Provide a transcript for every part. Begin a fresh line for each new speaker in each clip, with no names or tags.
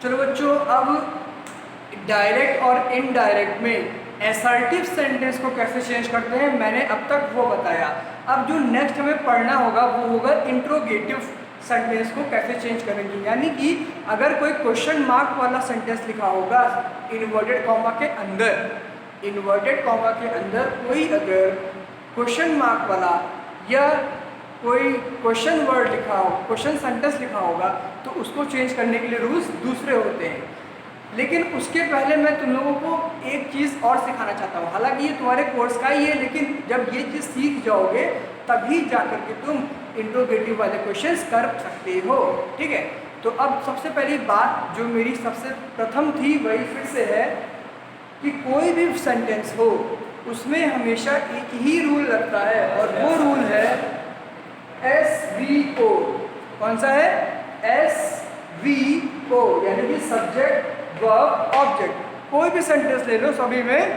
चलो बच्चों, अब डायरेक्ट और इनडायरेक्ट में असर्टिव सेंटेंस को कैसे चेंज करते हैं मैंने अब तक वो बताया। अब जो नेक्स्ट हमें पढ़ना होगा वो होगा इंट्रोगेटिव सेंटेंस को कैसे चेंज करेंगे। यानी कि अगर कोई क्वेश्चन मार्क वाला सेंटेंस लिखा होगा इन्वर्टेड कॉमा के अंदर, इन्वर्टेड कॉमा के अंदर कोई अगर क्वेश्चन मार्क वाला या कोई क्वेश्चन वर्ड लिखा हो, क्वेश्चन सेंटेंस लिखा होगा, तो उसको चेंज करने के लिए रूल्स दूसरे होते हैं। लेकिन उसके पहले मैं तुम लोगों को एक चीज़ और सिखाना चाहता हूँ। हालांकि ये तुम्हारे कोर्स का ही है, लेकिन जब ये चीज़ सीख जाओगे तभी जाकर के तुम इंट्रोगेटिव वाले क्वेश्चंस कर सकते हो। ठीक है, तो अब सबसे पहली बात जो मेरी सबसे प्रथम थी वही फिर से है कि कोई भी सेंटेंस हो उसमें हमेशा एक ही रूल लगता है, और वो रूल है SVO। कौन सा है? SVO, यानी कि सब्जेक्ट वर्ब ऑब्जेक्ट। कोई भी सेंटेंस ले लो, सभी में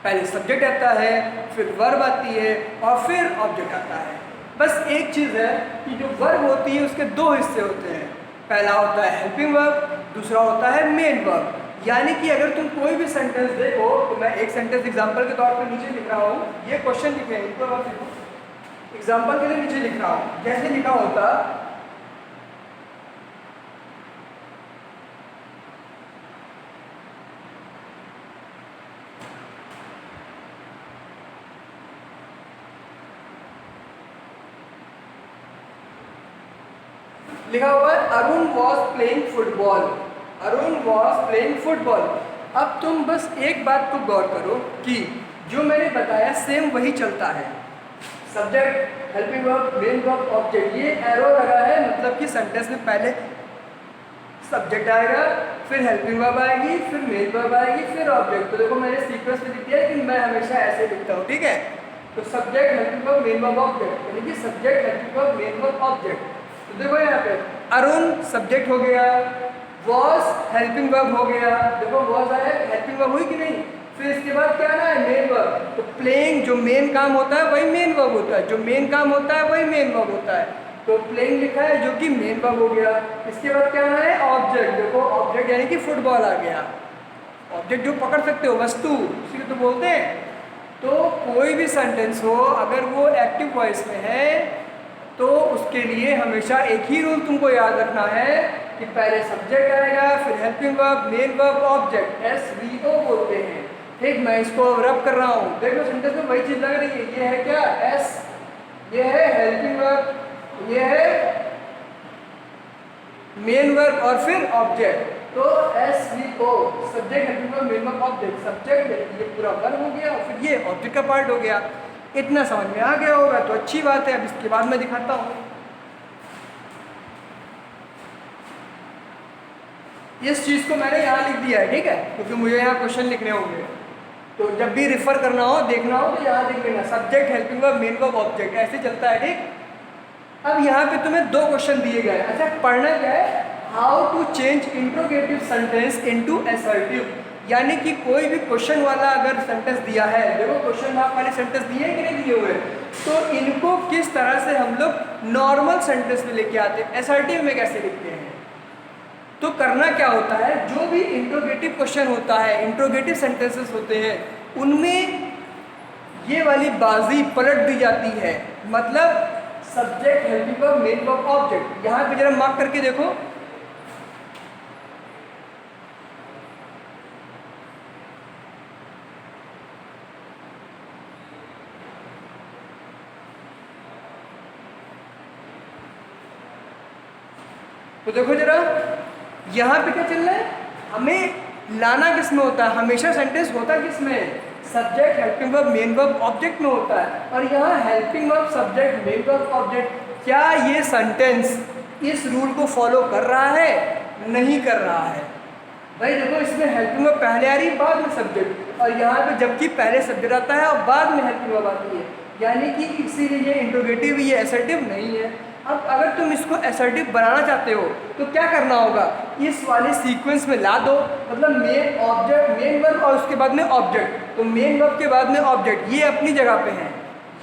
पहले सब्जेक्ट आता है, फिर वर्ब आती है और फिर ऑब्जेक्ट आता है। बस एक चीज़ है कि जो वर्ब होती है उसके दो हिस्से होते हैं। पहला होता है हेल्पिंग वर्ब, दूसरा होता है मेन वर्ब। यानी कि अगर तुम कोई भी सेंटेंस देखो, तो मैं एक सेंटेंस एग्जांपल के तौर पर नीचे लिख रहा हूँ, ये क्वेश्चन लिखे हैं, इनको और देखो एग्जाम्पल के लिए नीचे लिख रहा हूँ। जैसे लिखा होता लिखा हुआ है Arun was playing football, Arun was playing football. अब तुम बस एक बात को गौर करो कि जो मैंने बताया सेम वही चलता है। Subject, helping verb, main verb, object. ये एरो लगा है, मतलब कि सेंटेंस में पहले सब्जेक्ट आएगा, फिर हेल्पिंग वर्ब आएगी, फिर मेन वर्ब आएगी, फिर ऑब्जेक्ट। तो देखो मैंने सीक्वेंस में लिख दिया है कि मैं हमेशा ऐसे लिखता हूँ। ठीक है, तो subject, helping verb, main verb, object, यानी कि subject, helping verb, main verb, object. तो देखो यहाँ पे अरुण सब्जेक्ट हो गया, वॉज हेल्पिंग वर्ब हो गया, देखो वॉज आया, हेल्पिंग वर्ब हुई कि नहीं, फिर इसके बाद क्या आना है? Main verb. तो प्लेइंग जो मेन काम होता है वही मेन वर्ब होता है, जो मेन काम होता है वही मेन वर्ब होता है। तो प्लेइंग लिखा है जो कि मेन वर्ब हो गया। इसके बाद क्या आना है? ऑब्जेक्ट। देखो ऑब्जेक्ट यानी कि फुटबॉल आ गया। ऑब्जेक्ट जो पकड़ सकते हो, वस्तु, उसी को तो बोलते हैं। तो कोई भी सेंटेंस हो अगर वो एक्टिव वॉइस में है तो उसके लिए हमेशा एक ही रूल तुमको याद रखना है कि पहले सब्जेक्ट आएगा, फिर helping verb, main verb, object, SVO बोलते हैं। ठीक, मैं इसको रब कर रहा हूँ, देखो सेंटेंस में वही चीज़ लग रही है। ये है क्या? S, ये है हेल्पिंग वर्ब, ये है मेन वर्ब और फिर ऑब्जेक्ट। तो SVO, subject, helping verb, main verb, object. Subject ये पूरा वर्ब हो गया और फिर ये ऑब्जेक्ट का पार्ट हो गया। इतना समझ में आ गया होगा तो अच्छी बात है। अब इसके बाद मैं दिखाता हूँ। इस चीज़ को मैंने यहाँ लिख दिया है, ठीक है, क्योंकि मुझे यहाँ क्वेश्चन लिखने होंगे। तो जब भी रिफर करना हो, देखना हो, तो यहाँ लिख लेना subject, helping verb, main verb, object, ऐसे चलता है। ठीक, अब यहाँ पे तुम्हें दो क्वेश्चन दिए गए। अच्छा, पढ़ना क्या है? How to change interrogative sentence into assertive. यानी कि कोई भी क्वेश्चन वाला अगर सेंटेंस दिया है, देखो क्वेश्चन मार्क वाले सेंटेंस दिए हैं कि नहीं दिए हुए, तो इनको किस तरह से हम लोग नॉर्मल सेंटेंस में लेके आते हैं, असर्टिव में कैसे लिखते हैं। तो करना क्या होता है, जो भी इंट्रोगेटिव क्वेश्चन होता है, इंट्रोगेटिव सेंटेंसेस होते हैं, उनमें ये वाली बाजी पलट दी जाती है। मतलब subject, helping verb, main verb, object. यहाँ पे जरा मार्क करके देखो, तो देखो जरा यहाँ पे क्या चल रहा है, हमें लाना किस में होता है, हमेशा सेंटेंस होता किस में? Subject, helping verb, main verb, object में होता है। और यहाँ helping verb, subject, main verb, object. क्या ये सेंटेंस इस रूल को फॉलो कर रहा है? नहीं कर रहा है। भाई देखो इसमें हेल्पिंग वर्ब पहले आ रही है, बाद में सब्जेक्ट, और यहाँ पे जबकि पहले सब्जेक्ट आता है और बाद में हेल्पिंग वर्ब आती है। यानी कि इसीलिए ये इंट्रोगेटिव, ये असर्टिव नहीं है। अब अगर तुम इसको असर्टिव बनाना चाहते हो तो क्या करना होगा, इस वाले सीक्वेंस में ला दो। मतलब मेन, ऑब्जेक्ट, मेन वर्ब और उसके बाद में ऑब्जेक्ट। तो मेन वर्ब के बाद में ऑब्जेक्ट, ये अपनी जगह पे हैं,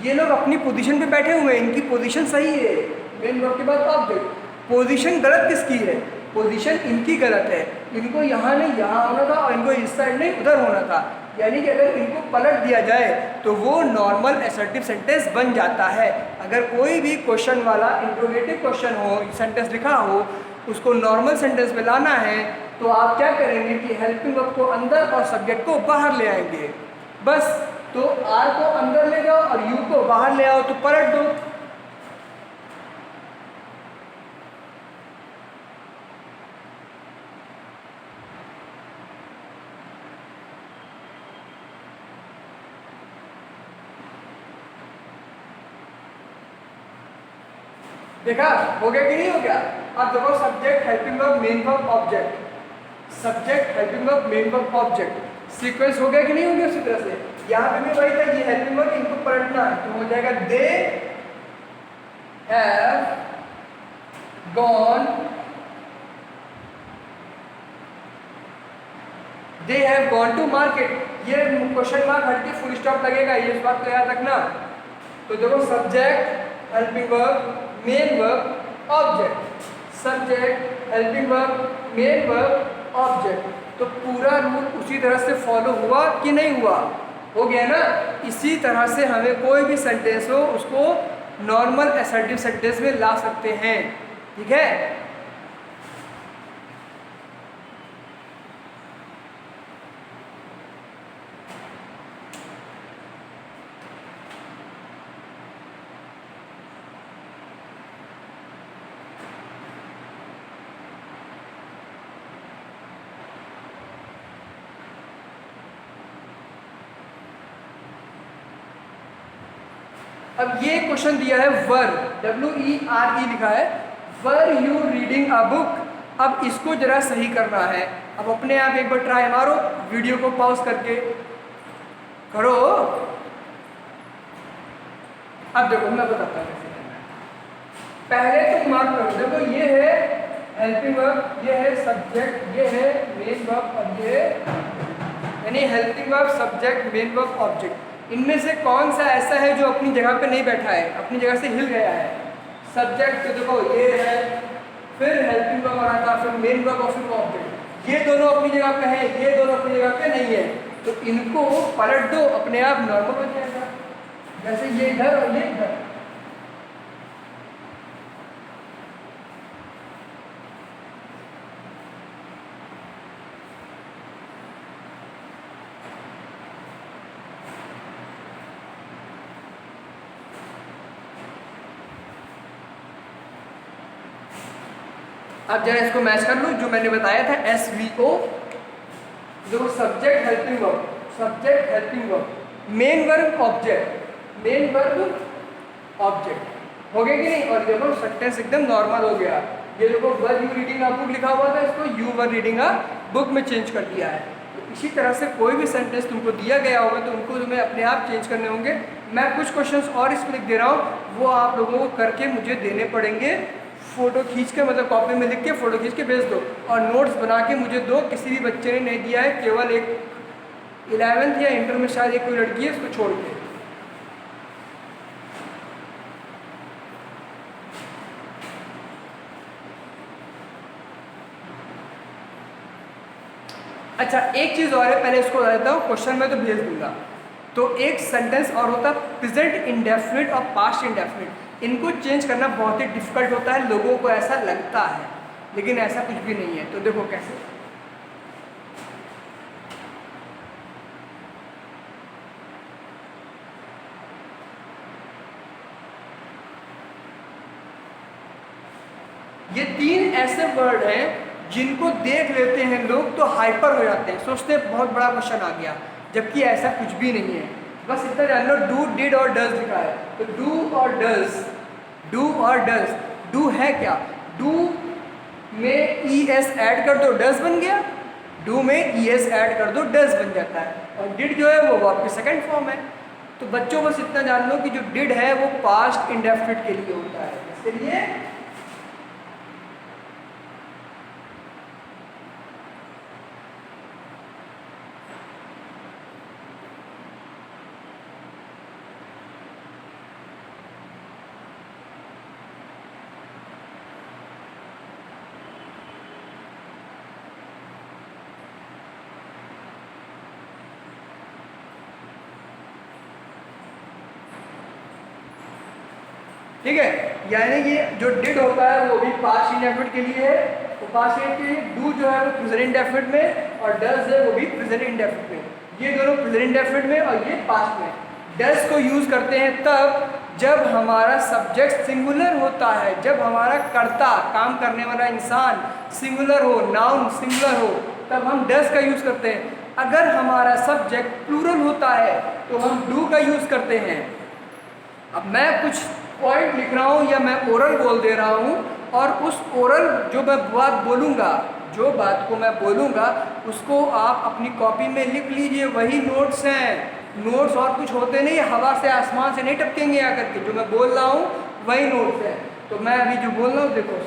ये लोग अपनी पोजीशन पे बैठे हुए हैं, इनकी पोजीशन सही है। मेन वर्ब के बाद ऑब्जेक्ट। पोजीशन गलत किसकी है? पोजीशन इनकी गलत है, इनको यहाँ नहीं यहाँ होना था और इनको इस साइड नहीं उधर होना था। यानी कि अगर इनको पलट दिया जाए तो वो नॉर्मल असर्टिव सेंटेंस बन जाता है। अगर कोई भी क्वेश्चन वाला इंट्रोगेटिव क्वेश्चन हो, सेंटेंस लिखा हो, उसको नॉर्मल सेंटेंस में लाना है तो आप क्या करेंगे कि हेल्पिंग वर्ब को अंदर और सब्जेक्ट को बाहर ले आएंगे। बस तो आर को अंदर ले जाओ और यू को बाहर ले आओ तो पलट दो। देखा हो गया कि नहीं हो गया? अब देखो subject helping verb main verb object, subject helping verb main verb object sequence हो गया कि नहीं हो गया? उसी तरह से यहाँ पे भी वही था, ये हेल्पिंग वर्ब इनको पलटना है तो हो जाएगा they have gone, they have gone to market. ये क्वेश्चन मार्क हट के फुल स्टॉप लगेगा, ये इस बात को याद रखना। तो देखो subject helping verb main verb object, subject helping verb main verb object. तो पूरा रूल उसी तरह से फॉलो हुआ कि नहीं हुआ? हो गया ना? इसी तरह से हमें कोई भी सेंटेंस हो उसको नॉर्मल असर्टिव सेंटेंस में ला सकते हैं। ठीक है? अब ये क्वेश्चन दिया है वर, WERE लिखा है, were you reading a book. अब इसको जरा सही करना है। अब अपने आप एक बार ट्राई मारो, वीडियो को पॉज करके करो। अब देखो मैं बताता हूँ कैसे करना है। पहले तुम मार्क करो, देखो ये है हेल्पिंग वर्ब, ये है सब्जेक्ट, ये है मेन वर्ब और ये यानी helping verb subject main verb object. इनमें से कौन सा ऐसा है जो अपनी जगह पे नहीं बैठा है, अपनी जगह से हिल गया है? सब्जेक्ट तो देखो ये है, फिर हेल्पिंग वर्ब आ रहा था, फिर मेन वर्ब और फिर ऑब्जेक्ट। ये दोनों अपनी जगह पे है, ये दोनों अपनी जगह पे नहीं है, तो इनको पलट दो, अपने आप नॉर्मल हो जाएगा। जैसे ये इधर और ये इधर। अब जरा इसको मैच कर लो जो मैंने बताया था SVO। देखो subject helping verb, subject helping verb, main verb object, main verb object. हो गया कि नहीं? और देखो सेंटेंस एकदम नॉर्मल हो गया। ये देखो were you reading a book लिखा हुआ था, इसको you were reading a book में चेंज कर दिया है। तो इसी तरह से कोई भी सेंटेंस तुमको दिया गया होगा तो उनको तुम्हें अपने आप चेंज करने होंगे। मैं कुछ क्वेश्चंस और इसमें लिख दे रहा हूँ, वो आप लोगों को करके मुझे देने पड़ेंगे। फ़ोटो खींच के, मतलब कॉपी में लिख के फ़ोटो खींच के भेज दो और नोट्स बना के मुझे दो। किसी भी बच्चे ने नहीं दिया है, केवल एक 11th या इंटर में शायद एक कोई लड़की है, उसको छोड़ के। अच्छा एक चीज़ और है, पहले इसको बता देता हूँ, क्वेश्चन में तो भेज दूंगा। तो एक सेंटेंस और होता है प्रेजेंट इंडेफिनिट और पास्ट इंडेफिनिट। इनको चेंज करना बहुत ही डिफिकल्ट होता है, लोगों को ऐसा लगता है, लेकिन ऐसा कुछ भी नहीं है। तो देखो कैसे। ये 3 ऐसे वर्ड हैं जिनको देख लेते हैं लोग तो हाइपर हो जाते हैं, सोचते हैं बहुत बड़ा क्वेश्चन आ गया, जबकि ऐसा कुछ भी नहीं है। बस इतना जान लो, डू डिड और डज लिखा है, तो डू और डज, डू और डज। डू है क्या? डू में ES ऐड कर दो, डज बन गया। डू में ES ऐड कर दो, डज बन जाता है। और डिड जो है वो वर्ब की सेकंड फॉर्म है। तो बच्चों बस इतना जान लो कि जो डिड है वो पास्ट इंडेफिनिट के लिए होता है। इसके लिए ठीक है, यानी कि जो डिड होता है वो भी पास्ट इंडेफिनिट के लिए है, तो पास्ट के लिए डू जो है वो प्रेजेंट इंडेफिनिट में, और डज है वो भी प्रेजेंट इंडेफिनिट में। ये दोनों प्रेजेंट इंडेफिनिट में और ये पास्ट में। डज को यूज़ करते हैं तब जब हमारा सब्जेक्ट सिंगुलर होता है, जब हमारा कर्ता, काम करने वाला इंसान सिंगुलर हो, नाउन सिंगुलर हो, तब हम डज का यूज़ करते हैं। अगर हमारा सब्जेक्ट प्लूरल होता है तो हम डू का यूज़ करते हैं। अब मैं कुछ पॉइंट लिख रहा हूँ या मैं ओरल बोल दे रहा हूँ, और उस ओरल जो मैं बात बोलूँगा, जो बात को मैं बोलूँगा उसको आप अपनी कॉपी में लिख लीजिए, वही नोट्स हैं। नोट्स और कुछ होते नहीं, हवा से आसमान से नहीं टपकेंगे आकर के, जो मैं बोल रहा हूँ वही नोट्स है। तो मैं अभी जो बोल रहा हूँ देखो,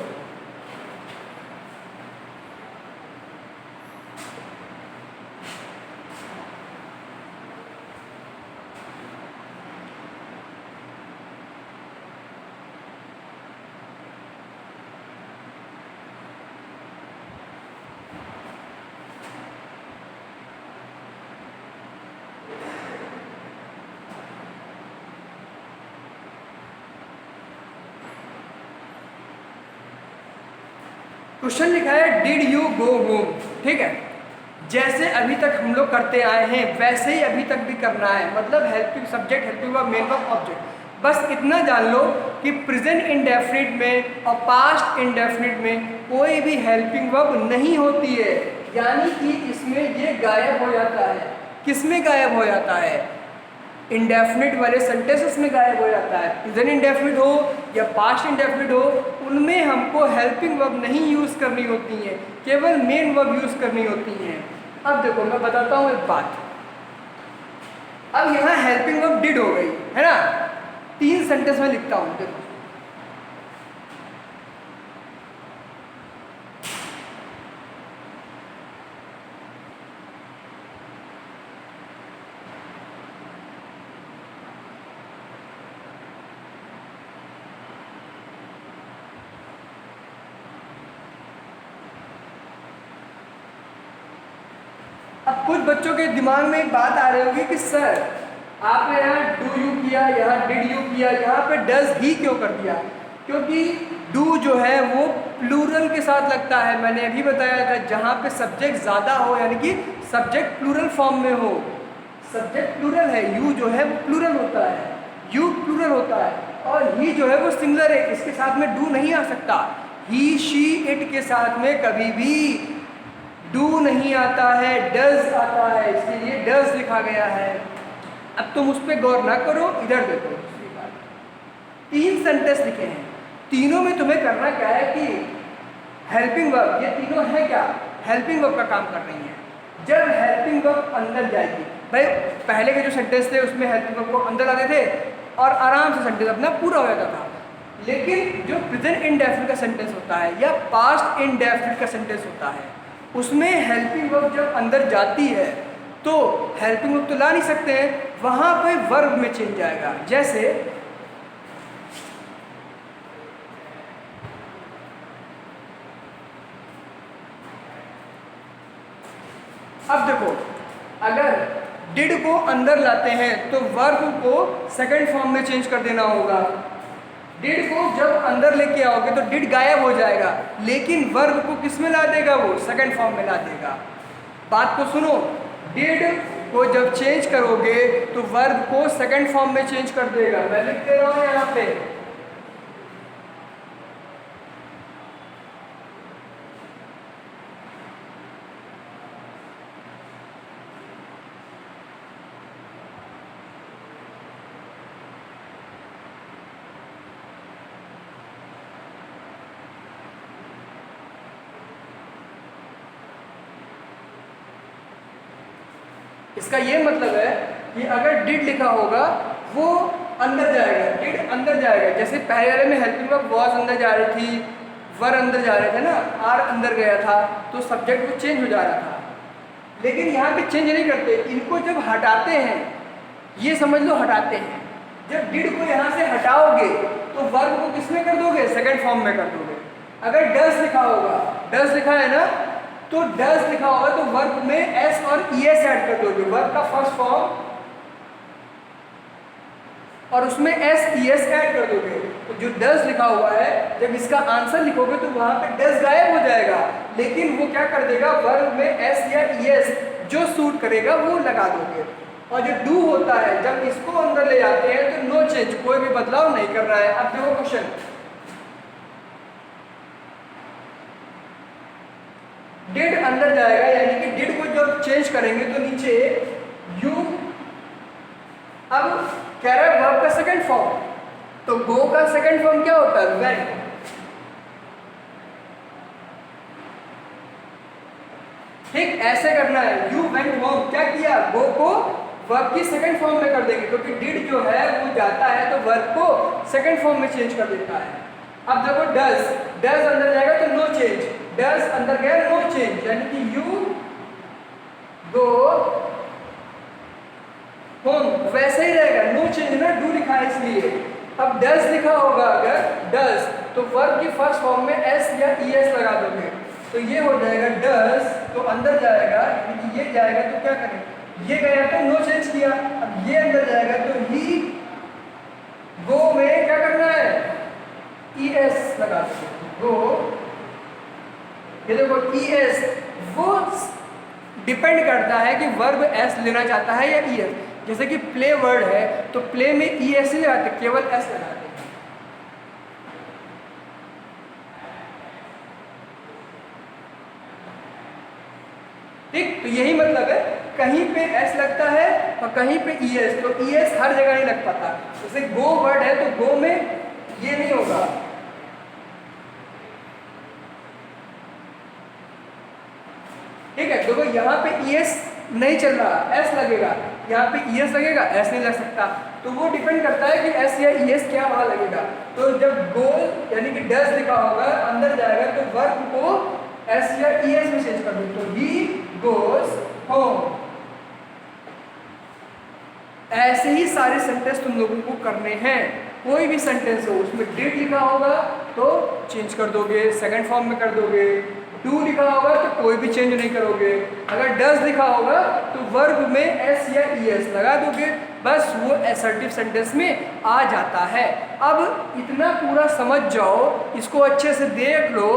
क्वेश्चन लिखा है डिड यू गो होम। ठीक है, जैसे अभी तक हम लोग करते आए हैं वैसे ही अभी तक भी करना है, मतलब helping subject, helping verb, main verb, object. बस इतना जान लो कि प्रेजेंट इंडेफिनिट में और पास्ट इंडेफिनिट में कोई भी हेल्पिंग वर्ब नहीं होती है, यानी कि इसमें ये गायब हो जाता है। किस में गायब हो जाता है? इंडेफिनिट वाले सेंटेंसेस में गायब हो जाता है। प्रेजेंट इंडेफिनिट हो या पास्ट इंडेफिनिट हो, उनमें हमको हेल्पिंग वर्ब नहीं यूज़ करनी होती है, केवल मेन वर्ब यूज़ करनी होती हैं। अब देखो मैं बताता हूँ एक बात। अब यहाँ हेल्पिंग वर्ब डिड हो गई है ना, 3 सेंटेंस में लिखता हूँ, देखो। अब कुछ बच्चों के दिमाग में एक बात आ रही होगी कि सर आपने यहाँ डू यू किया, यहाँ डिड यू किया, यहाँ पे डज ही क्यों कर दिया? क्योंकि डू जो है वो प्लूरल के साथ लगता है। मैंने अभी बताया था जहाँ पे सब्जेक्ट ज़्यादा हो, यानी कि सब्जेक्ट प्लूरल फॉर्म में हो। सब्जेक्ट प्लूरल है, यू जो है वो प्लूरल होता है, यू प्लूरल होता है, और ही जो है वो सिंगुलर है, इसके साथ में डू नहीं आ सकता। ही, शी, इट के साथ में कभी भी डू नहीं आता है, डज आता है, इसलिए डज लिखा गया है। अब तुम उस पर गौर ना करो, इधर देखो। 3 सेंटेंस लिखे हैं, तीनों में तुम्हें करना क्या है कि हेल्पिंग वर्ब, ये तीनों है क्या, हेल्पिंग वर्ब का काम कर रही है। जब हेल्पिंग वर्ब अंदर जाएगी, भाई पहले के जो सेंटेंस थे उसमें हेल्पिंग वर्ब को अंदर लाते थे और आराम से सेंटेंस अपना पूरा हो जाता था। लेकिन जो प्रेजेंट इंडेफिनिट का सेंटेंस होता है या पास्ट इंडेफिनिट का सेंटेंस होता है, उसमें हेल्पिंग वर्ब जब अंदर जाती है तो हेल्पिंग वर्ब तो ला नहीं सकते हैं, वहाँ पे वर्ब में चेंज आएगा। जैसे अब देखो, अगर डिड को अंदर लाते हैं तो वर्ब को सेकंड फॉर्म में चेंज कर देना होगा। डिड को जब अंदर लेके आओगे तो डिड गायब हो जाएगा, लेकिन वर्ब को किस में ला देगा? वो सेकंड फॉर्म में ला देगा। बात को सुनो, डिड को जब चेंज करोगे तो वर्ब को सेकंड फॉर्म में चेंज कर देगा। मैं लिख दे रहा हूँ यहाँ पे, इसका ये मतलब है कि अगर डिड लिखा होगा वो अंदर जाएगा, डिड अंदर जाएगा। जैसे पहले वाले में हेल्पिंग वर्ब वॉज अंदर जा रही थी, वर अंदर जा रहे थे ना, आर अंदर गया था, तो सब्जेक्ट वो चेंज हो जा रहा था। लेकिन यहाँ पे चेंज नहीं करते, इनको जब हटाते हैं, ये समझ लो हटाते हैं, जब डिड को यहाँ से हटाओगे तो वर्ब को किस में कर दोगे? सेकंड फॉर्म में कर दोगे। अगर डज लिखा होगा, डज लिखा है ना, तो डज लिखा होगा तो वर्ब में एस और ईएस ऐड कर दोगे। वर्ब का फर्स्ट फॉर्म और उसमें SES ऐड कर दोगे, तो जो डज लिखा हुआ है जब इसका आंसर लिखोगे तो वहाँ पे डज गायब हो जाएगा, लेकिन वो क्या कर देगा, वर्ब में S या ES जो सूट करेगा वो लगा दोगे। और जो डू होता है जब इसको अंदर ले जाते हैं तो नो चेंज, कोई भी बदलाव नहीं कर रहा है। अब देखो क्वेश्चन, डिड अंदर जाएगा, यानी कि डिड को जब चेंज करेंगे तो नीचे यू, अब कह रहा है वर्ब का सेकंड फॉर्म, तो गो का सेकंड फॉर्म क्या होता है, वेंट। ठीक ऐसे करना है, यू वेंट होम, क्या किया, गो को वर्ब की सेकंड फॉर्म में कर देंगे, क्योंकि डिड जो है वो जाता है तो वर्ब को सेकंड फॉर्म में चेंज कर देता है। अब देखो डज, डज अंदर जाएगा तो नो चेंज, डज अंदर गया नो चेंज, यानी कि यू गो होम वैसे ही रहेगा, नो चेंज ना, डू लिखा है इसलिए। अब डज लिखा होगा अगर डज, तो वर्ब की फर्स्ट फॉर्म में एस या ES लगा दोगे, तो ये हो जाएगा डज, तो अंदर जाएगा, यानी कि ये जाएगा तो क्या करें, ये गया तो नो चेंज किया, अब ये अंदर जाएगा तो ही गो में क्या करना है, ES लगा दोगे, गो, ये देखो ES, वो डिपेंड करता है कि वर्ब एस लेना चाहता है या ES। जैसे कि प्ले वर्ड है तो प्ले में ES नहीं आते, केवल एस लगाते हैं। ठीक, तो यही मतलब है, कहीं पे एस लगता है और कहीं पे ES, तो ES हर जगह नहीं लग पाता। जैसे गो वर्ड है तो गो में ये नहीं होगा, ठीक है, देखो यहाँ पे ES नहीं चल रहा, S लगेगा, यहाँ पे ES लगेगा, S नहीं लग सकता, तो वो डिपेंड करता है कि S या ES क्या वहाँ लगेगा। तो जब गो यानी कि डज लिखा होगा अंदर जाएगा तो वर्ब को S या ES में चेंज कर दो, तो ही गोज होम। ऐसे ही सारे सेंटेंस तुम लोगों को करने हैं, कोई भी सेंटेंस हो उसमें डिड लिखा होगा तो चेंज कर दोगे, सेकंड फॉर्म में कर दोगे, डू लिखा होगा तो कोई भी चेंज नहीं करोगे, अगर डज लिखा होगा तो वर्ब में S या ES लगा दोगे, बस वो असर्टिव सेंटेंस में आ जाता है। अब इतना पूरा समझ जाओ, इसको अच्छे से देख लो,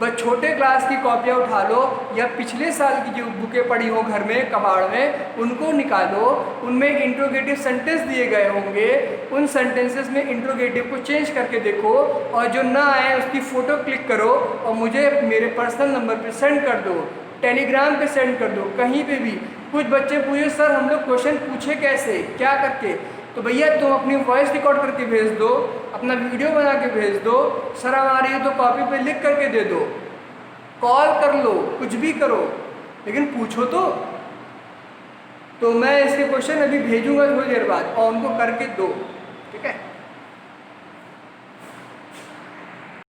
बस छोटे क्लास की कॉपियाँ उठा लो या पिछले साल की जो बुकें पड़ी हो घर में कबाड़ में उनको निकालो, उनमें इंट्रोगेटिव सेंटेंस दिए गए होंगे, उन सेंटेंसेस में इंट्रोगेटिव को चेंज करके देखो, और जो ना आए उसकी फ़ोटो क्लिक करो और मुझे मेरे पर्सनल नंबर पे सेंड कर दो, टेलीग्राम पे सेंड कर दो, कहीं पे भी। कुछ बच्चे पूछे सर हम लोग क्वेश्चन पूछे कैसे, क्या करके, तो भैया तुम अपनी वॉइस रिकॉर्ड करके भेज दो, अपना वीडियो बना के भेज दो, सर हमारी तो कॉपी पे लिख करके दे दो, कॉल कर लो, कुछ भी करो, लेकिन पूछो तो मैं इसके क्वेश्चन अभी भेजूंगा थोड़ी देर बाद और उनको करके दो, ठीक है।